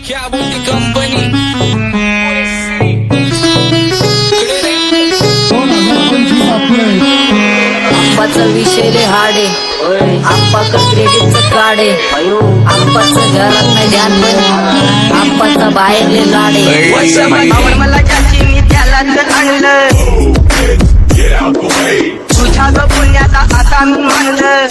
क्या बोलती कंपनी आप्पाचा विषय रे हाडे आप्पाचं क्रेडिटचं काढे आप्पाचं घरात नाही ध्यान पण आप्पाचा बाहेरले लाडे आवड मला ज्याची मी त्यालाच आणलं तुझ्या ग पुण्याचा आता मी मानलं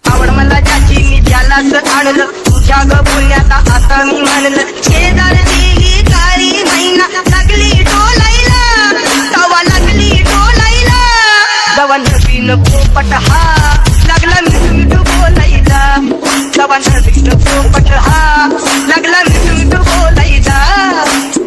आवड मला ज्याची मी त्यालाच आणलं तुझ्या ग पुण्याचा आता मी मानलं शेजार दिली काळी महिना लागली डोलायला तवा लागली डोलायला जवा नवीन पोपट हा लागला मिठू बोलायला जवा नवीन पोपट हा लागला मिठू बोलायला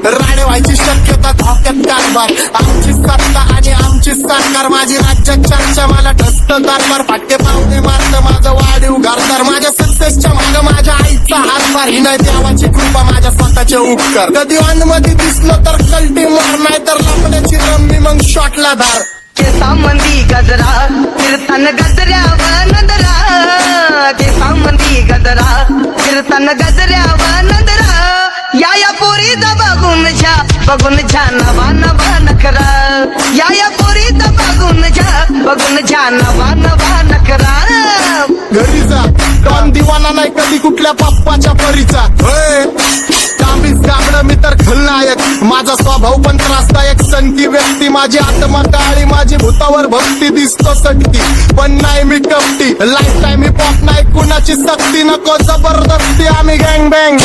राणे व्हायची शक्यता धोक्यात कारभार आमची सत्ता आणि आमची सरकार माझी राज्यात चर्चा मला ठसत कारभार फाटके पावणे मारत माझं वाढीव घरदार माझ्या सक्सेसच्या माग माझ्या आईचा हातभार ही नाही देवाची कृपा माझ्या स्वतःचे उपकार कधी मध्ये दिसलं तर कल्टी मार नाही तर लपण्याची रम्मी मग शॉटला धार केसामंदी गजरा फिरताना गजऱ्यावर नजरा केसामंदी गजरा फिरताना गजऱ्यावर नजरा या पोरीचा बघून झा नवा नवा नखरा या पोरीचा बघून झा नवा नवा नखरा घरी जा डॉन दिवाना नाही कधी कुठल्या पप्पाच्या परीचा कामीच गाबड मी तर खलनायक माझा स्वभाव पण त्रासदायक सनकी व्यक्ती माझी आत्मा काळी माझी भूतावर भक्ती दिसतो सटकी पण नाही मी कपटी लाईफ टाईम ही पॉप नाही कुणाची सक्ती नको जबरदस्ती आम्ही गँग बँग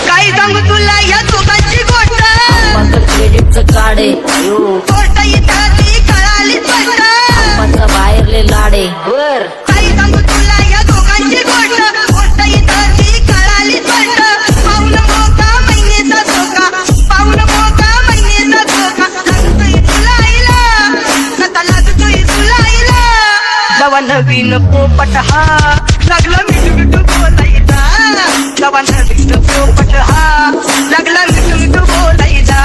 काही सांगू तुला या दोघांची गोष्ट आप्पाचं क्रेडिटचं काढे गोष्ट इथं ती कळाली स्पष्ट आप्पाचा बाहेरले लाडे काही सांगू तुला या दोघांची गोष्ट इथं ती कळाली स्पष्ट पाऊल मोका महिनेचा धोका पाऊल मोका महिनेचा धोका लागतोय तुला आईला नका लागतोय तुला आईला जवा नवीन पोपट हा लागला मिठू बोलायचा जवा नवीन पोपट हा लागला मिठू बोलायचा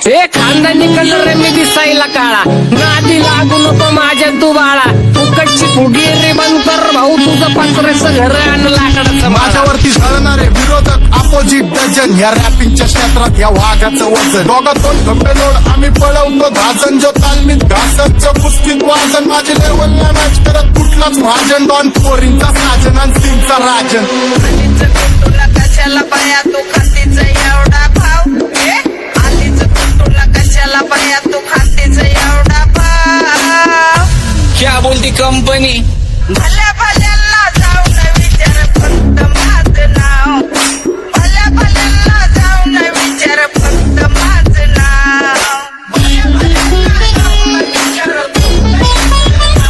ए खानदानी कलर रे मी दिसायला काळा नादी लागू नको माझ्या तू बाळा फुकटची फुगी रे बंद कर भाऊ तुझं पात्रेचं घर आणि लाकडाचं माझ्यावरती झळणारे विरोधक अपोजिट डझन या रॅपिंगच्या क्षेत्रात या वाघाचं वजन दोघातून खंबे लोड आम्ही पळवतो धाजन जो तालमीत घासतचं पुस्तीत वाजन माझी लेवल नाही मॅच करत कुठलाच भाजन डॉन पोरींचा साजन आणि सिंगचा राजन तुला कशाला पाया तू खातीचा एवढा भाव आलीच तुला कशाला पाया तू खातीचा एवढा भाव क्या बोलती कंपनी भल्या भल्यांना जाऊन विचार फक्त माझं नाव भल्या भल्यांना जाऊन विचार फक्त माझं नाव भल्या भल्यांना जाऊन विचार फक्त माझं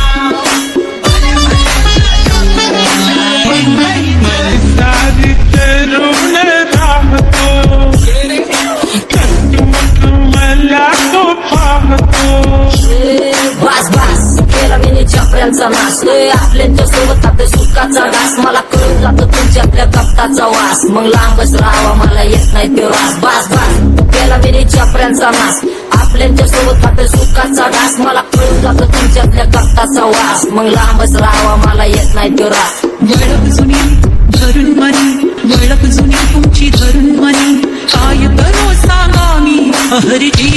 नाव भल्या सारी तरुण राहतो मला तो पाहतो बास बास केला मी चपऱ्यांचा नाश आपल्या सोबत आपल्या सुखाचा घास मला कळून जातो तुमच्यातल्या कपटाचा वास मग लांबच राहावा मला येत नाही तो रास बास बास केला मी चपऱ्यांचा नाश आपल्या सोबत आपल्या सुखाचा घास मला कळून जातो तुमच्यातल्या कपटाचा वास मग लांबच राहावा मला येत नाही तो रास वळख जुनी धरून मनी वळख जुनी तुमची धरून मनी काय करो सांगा मी हरजी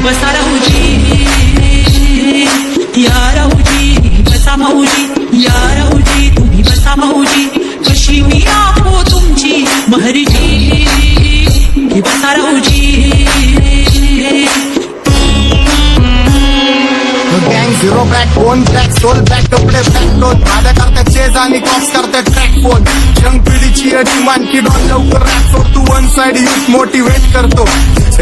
बसा राहूजी या राहूजी बसा भाऊजी या राहूजी तुम्ही बसा भाऊजी कशी मी राहो तुमची महरजी बसा राहूजी गँग zero back phone track soul back कपडे बॅक दोन भाड्या करतात चेज आणि कॉप्स करतात ट्रॅक फोन यंग पिढीची डिमांड की डॉन लवकर रॅप सोड तू वन साइड युथ मोटिवेट करतो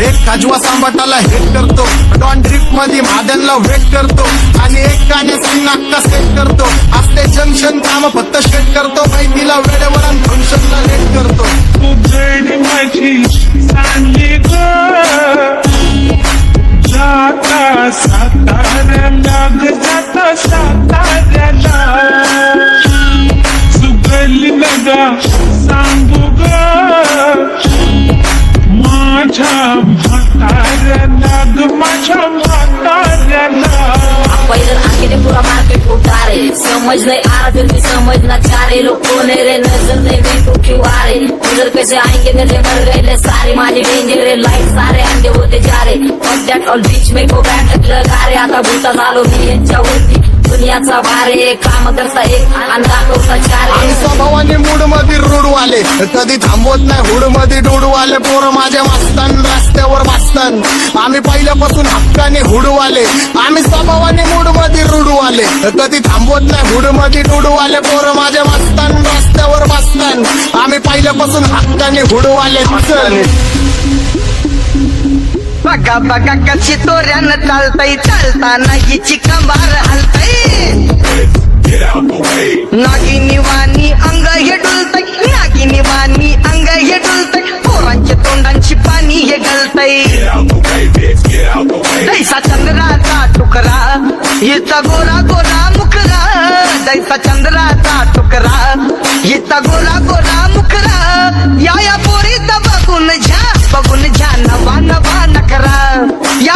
एक काजवा सांबाटाला हेट करतो डॉन ड्रिफ्ट मध्ये महादनला वेट करतो आणि एक गाण्याची नाक्का सेट करतो असते जंक्शन काम फक्त शेट करतो माहितीला वेळेवर आणि फंक्शनला लेट करतो तुझडी माझी चांगली ग जाता साताऱ्याला ग जाता साताऱ्याला सुगली नगा सांगू ग माझ्या म्हाताऱ्याला ग माझ्या म्हाताऱ्याला पहिलं आखिरे पुरा मार्केट उतारे समज नहीं आ रहा फिर भी समझना चाह रहे लोग कौन है रे नजर नहीं तू क्यों आ रहे उधर कैसे आएंगे मेरे मर गए सारे माझे डेंजर लाईट सारे अंडे होते जा रे और दॅट ऑल बीच में गो बॅट लगा रे आता भूता झालो मी यांच्यावरती दुनियाचा भारे काम करता एक आणि दाखवता चार आणि स्वभावाने मूड मध्ये रूडवाले कधी थांबवत नाही हुड मध्ये डोडवाले पोरं माझ्या मस्तान रस्त्यावर बसतान आम्ही पहिल्यापासून हक्काने हुडवाले आम्ही स्वभावाने मूड मध्ये रूडवाले कधी थांबवत नाही हुड मध्ये डोडवाले पोरं माझ्या मस्तान रस्त्यावर बसतान आम्ही पहिल्यापासून हक्काने हुडवाले बघा बघा कशी तोऱ्यानं चालतय चालताना हिची कंबार हलतय नागिनी वाणी अंग हे डुलतय नागिनी वाणी अंग हे डुलतय पोरांच्या तोंडांची पाणी हे गलतय जैसा चंद्राचा तुकडा हिचा गोरा गोरा मुखरा जैसा चंद्राचा तुकडा हिचा गोरा गोरा मुखरा या पोरीचा बघून झा नवा नवा नकरा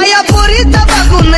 या पोरीचा बघून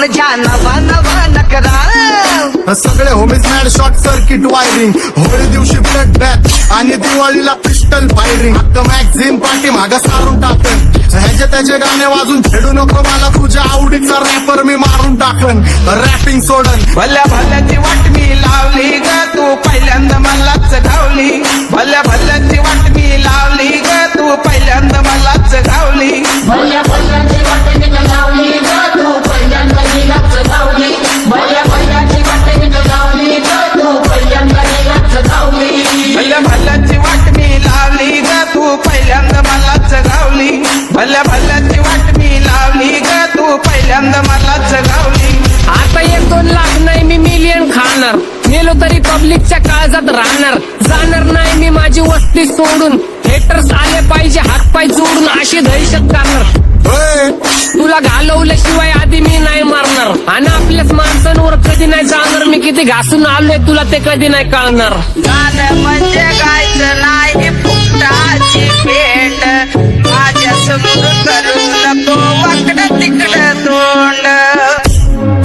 झा नवा नवा नकरा सगळे homies mad short circuit wiring Holi दिवशी ब्लड बॅथ आणि दिवाळीला पिस्टल फायरिंग हक्क मॅगझिन पाठी मागा सारून टाकन ह्याचे त्याचे गाणे वाजून खेळू नको मला तुझ्या आवडीचा रॅपर मी मारून टाकन रॅपिंग सोडन भल्या भल्याची वाट मी लावली ग तू पहिल्यांदा मलाच गावली भल्या भल्याची वाट मी लावली ग तू पहिल्यांदा मलाच गावली भल्या भल्याची वाट मी लावली ग तू पहिल्यांदा नीलाच गावली भल्या भल्याची वाट मी लावली ग तू पहिल्यांदा नीलाच गावली भल्या भल्याची वाट मी लावली ग तू पहिल्यांदा मलाच गावली भल्या भल्याची वाट मी लावली ग तू पहिल्यांदा मलाच गावली आता 1-2 लाख नाही मी मिलियन खाणार मेलो तरी पब्लिकच्या काळजात राहणार जाणार नाही मी माझी वस्ती सोडून हेटर्स आले पाहिजे हातपाय जोडून अशी दहशत करणार तुला घालवल्याशिवाय आधी मी नाही मारणार आणि आपल्याच माणसांवर कधी नाही जाणार मी किती घासून आलोय तुला ते कधी नाही कळणार गाणं म्हणजे गायचं नाही फुकटाची भेट माझ्या समोर करू नको वाकडं तिकडं तोंड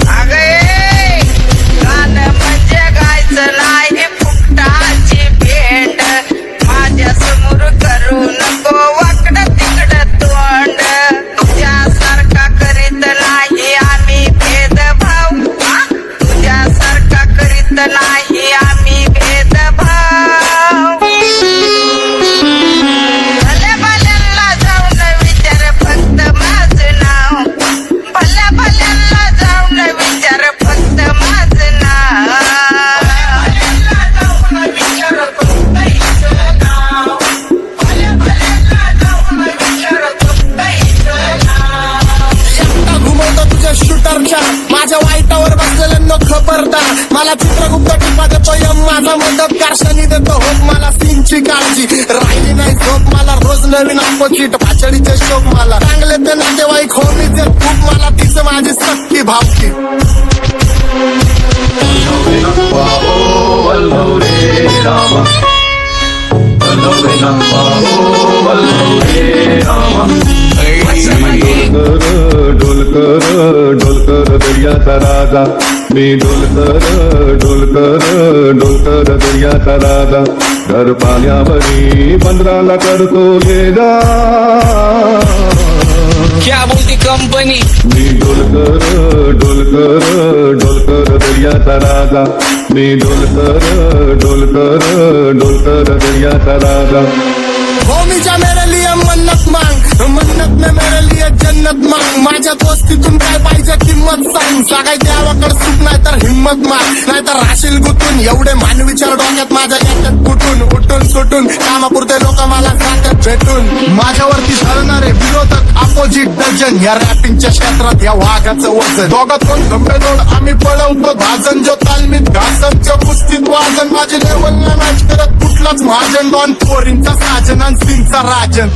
अगे गाणं म्हणजे गायचं नाही फुकटाची भेट माझ्या समोर करू नको वाकडं तिकडं तोंड तुझ्यासारखा करीत नाही आम्ही भेदभाव तुझ्यासारखा करीत नाही आम्ही भेदभाव भल्या भल्यांना जाऊन विचार फक्त माझं नाव भल्या भल्यांना जाऊन विचार फक्त माझं नाव घुमवतो तुझ्या शूटरच्या माझ्या वाईटावर बसलेल्यांना खबरदार मला चित्रगुप्त टिपा देतो यम माझा मदतगार शनी देतो होप मला सीनची काळजी राहिली नाही झोप मला रोज नवीन अपोजिट भाचडीचे शोक मला चांगले ते नातेवाईक होमीचे खूप मला तिचं माझी सक्की भावकी डोलकर दर्याचा राजा मी डोलकर दर्याचा राजा घर पाण्यावरी बंदराला करतो ले जा क्या बोलती कंपनी मी डोलकर दर्याचा राजा मी डोलकर दर्याचा राजा होमीच्या मेरे लिए मन्नत मांग मन्नत में मेरे लिए जन्नत मांग माझ्या दोस्तीतून काय पाहिजे किंमत सांग सगळ्या देवाकडे सुख नाही तर हिंमत माग नाही तर राशील गुतून एवढे मानविचार डोक्यात माझ्या याच्यात कुठून उठून सुटून कामापुरते लोक मला जातात भेटून माझ्यावरती धरणारे विरोधक अपोजिट डझन या रॅपिंगच्या क्षेत्रात या वाघाचं वजन दोघात कोण गंभीर आम्ही पळवतो भाजन जो तालमीत घासनच्या कुस्तीत वाजन माझी लेवल नाही मॅच करत कुठलाच महाजन 2 पोरींचा साजन आणि सिंगचा राजन